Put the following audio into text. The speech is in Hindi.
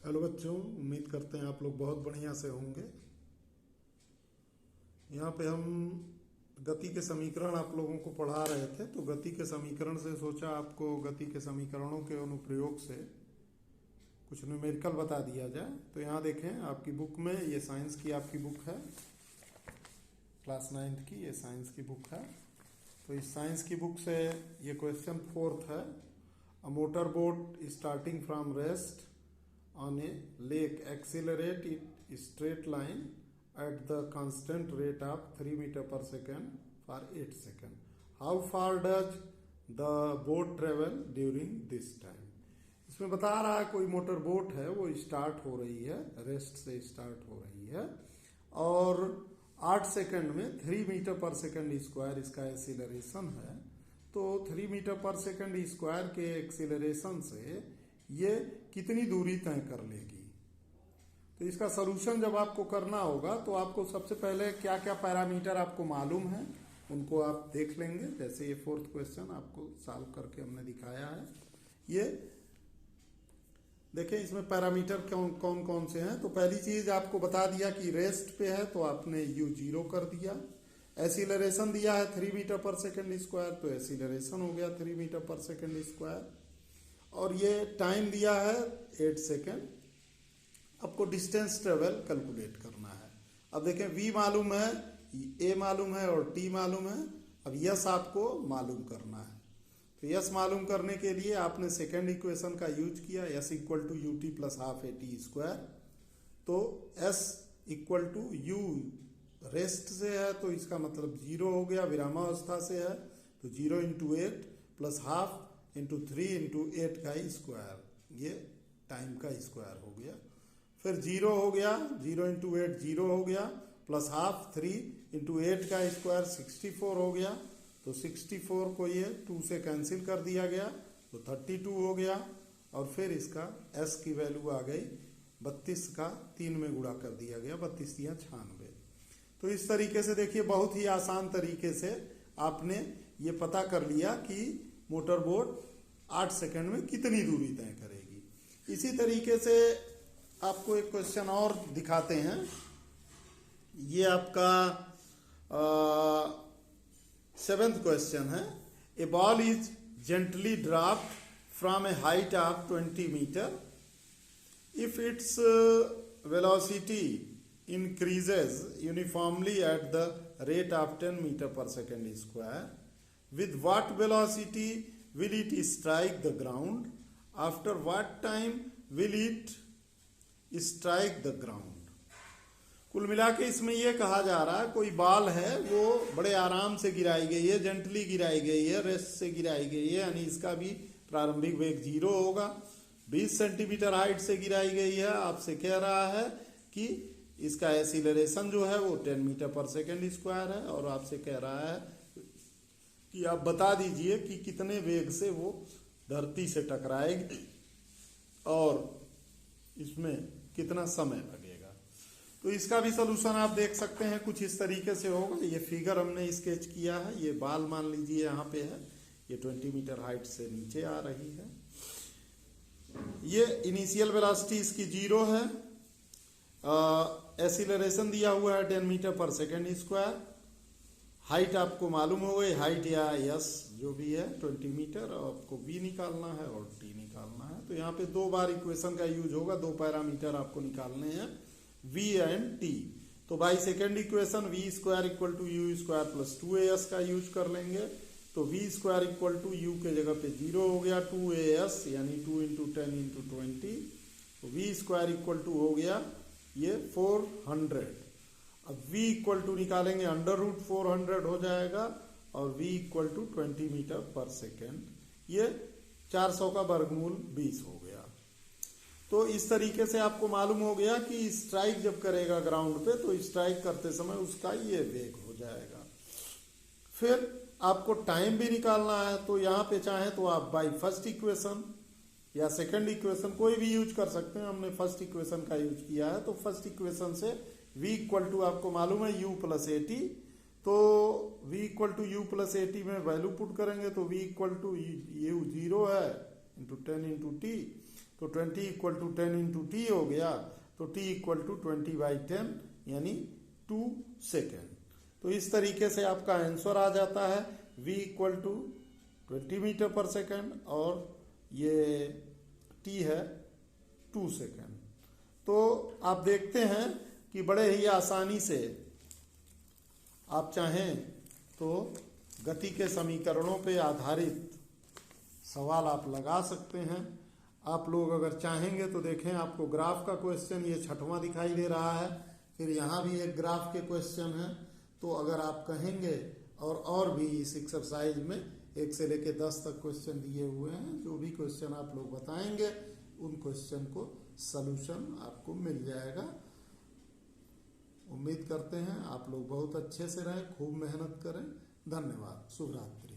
हेलो बच्चों, उम्मीद करते हैं आप लोग बहुत बढ़िया से होंगे। यहाँ पे हम गति के समीकरण आप लोगों को पढ़ा रहे थे, तो गति के समीकरण से सोचा आपको गति के समीकरणों के अनुप्रयोग से कुछ न्यूमेरिकल बता दिया जाए। तो यहाँ देखें, आपकी बुक में ये साइंस की आपकी बुक है, क्लास 9th की ये साइंस की बुक है। तो इस साइंस की बुक से ये क्वेश्चन 4th है। A motor boat starting from rest on a lake accelerate in straight line at the constant rate of 3 meter per second for 8 seconds. How far does the boat travel during this time? इसमें बता रहा है कोई मोटर बोट है, वो स्टार्ट हो रही है, रेस्ट से स्टार्ट हो रही है और 8 सेकंड में 3 मीटर पर सेकंड स्क्वायर इसका एक्सीलरेशन है। तो 3 मीटर पर सेकंड स्क्वायर के एक्सीलरेशन से ये कितनी दूरी तय कर लेगी। तो इसका सलूशन जब आपको करना होगा तो आपको सबसे पहले क्या क्या पैरामीटर आपको मालूम है उनको आप देख लेंगे। जैसे ये 4th क्वेश्चन आपको सॉल्व करके हमने दिखाया है। ये देखें, इसमें पैरामीटर कौन कौन से हैं। तो पहली चीज आपको बता दिया कि रेस्ट पे है तो आपने u 0 कर दिया। एक्सीलरेशन दिया है 3 मीटर पर सेकंड स्क्वायर, तो एक्सीलरेशन हो गया 3 मीटर पर सेकंड स्क्वायर। और ये टाइम दिया है 8 सेकेंड। आपको डिस्टेंस ट्रेवल कैलकुलेट करना है। अब देखें, v मालूम है, a मालूम है और t मालूम है। अब यस आपको मालूम करना है। तो यस मालूम करने के लिए आपने सेकेंड इक्वेशन का यूज किया, s equal to u t plus half a t square. तो s equal to u rest से है तो इसका मतलब 0 हो गया, विरामावस्था से है तो 0 into 8 plus half into 3 into 8 का स्क्वायर, ये टाइम का स्क्वायर हो गया। फिर 0 हो गया, 0 इंटू 8 0 हो गया, प्लस हाफ 3 इंटू 8 का स्क्वायर 64 हो गया। तो 64 को ये 2 से कैंसिल कर दिया गया तो 32 हो गया। और फिर इसका s की वैल्यू आ गई 32 का 3 में गुणा कर दिया गया, 32 या 96। तो इस तरीके से देखिए, बहुत ही आसान तरीके से आपने ये पता कर लिया कि मोटर बोट 8 सेकंड में कितनी दूरी तय करेगी। इसी तरीके से आपको एक क्वेश्चन और दिखाते हैं। ये आपका 7th क्वेश्चन है। A ball is gently dropped from a height of 20 metre if its velocity increases uniformly at the rate of 10 meter per second square. With what velocity will it strike the ground? After what time will it strike the ground? कुल मिला के इसमें यह कहा जा रहा है, कोई बॉल है वो बड़े आराम से गिराई गई है, जेंटली गिराई गई है, रेस्ट से गिराई गई है, यानी इसका भी प्रारंभिक वेग 0 होगा। 20 सेंटीमीटर हाइट से गिराई गई है। आपसे कह रहा है कि इसका एक्सीलरेशन जो है वो 10 मीटर पर सेकेंड स्क्वायर है और आपसे कह रहा है कि आप बता दीजिए कि कितने वेग से वो धरती से टकराएगी और इसमें कितना समय लगेगा। तो इसका भी सलूशन आप देख सकते हैं, कुछ इस तरीके से होगा। ये फिगर हमने स्केच किया है। ये बाल मान लीजिए यहाँ पे है, ये 20 मीटर हाइट से नीचे आ रही है। ये इनिशियल वेलोसिटी इसकी 0 है। एक्सीलरेशन दिया हुआ है 10 मीटर पर सेकेंड स्क्वायर। हाइट आपको मालूम हो गई, हाइट या यस जो भी है 20 मीटर। आपको v निकालना है और t निकालना है। तो यहाँ पे 2 बार इक्वेशन का यूज होगा, 2 पैरामीटर आपको निकालने हैं, v एंड t। तो by second equation v square equal to u square plus 2as का यूज कर लेंगे। तो v square equal to u के जगह पे 0 हो गया, 2as यानी 2 इंटू 10 इंटू 20। तो v स्क्वायर इक्वल टू हो गया ये 400। अब v इक्वल टू निकालेंगे, अंडर रूट 400 हो जाएगा और v इक्वल टू 20 मीटर पर सेकेंड। ये 400 का वर्गमूल 20 हो गया। तो इस तरीके से आपको मालूम हो गया कि स्ट्राइक जब करेगा ग्राउंड पे तो स्ट्राइक करते समय उसका ये वेग हो जाएगा। फिर आपको टाइम भी निकालना है। तो यहाँ पे चाहे तो आप बाई फर्स्ट इक्वेशन या सेकंड इक्वेशन कोई भी यूज कर सकते हैं। हमने फर्स्ट इक्वेशन का यूज किया है। तो फर्स्ट इक्वेशन से v इक्वल टू आपको मालूम है u प्लस ए टी। तो v equal to u plus a t में वैल्यू पुट करेंगे तो v इक्वल टू यू 0 है इंटू 10 इंटू टी। तो 20 इक्वल टू 10 इंटू टी हो गया, तो टी इक्वल टू 20/10 यानी 2 सेकेंड। तो इस तरीके से आपका आंसर आ जाता है v इक्वल टू 20 मीटर पर सेकेंड और ये t है 2 सेकेंड। तो आप देखते हैं कि बड़े ही आसानी से आप चाहें तो गति के समीकरणों पे आधारित सवाल आप लगा सकते हैं। आप लोग अगर चाहेंगे तो देखें, आपको ग्राफ का क्वेश्चन ये 6वां दिखाई दे रहा है, फिर यहाँ भी एक ग्राफ के क्वेश्चन है। तो अगर आप कहेंगे और भी इस एक्सरसाइज में 1 से लेकर 10 तक क्वेश्चन दिए हुए हैं, जो भी क्वेश्चन आप लोग बताएंगे उन क्वेश्चन को सलूशन आपको मिल जाएगा। उम्मीद करते हैं आप लोग बहुत अच्छे से रहें, खूब मेहनत करें। धन्यवाद। शुभ रात्रि।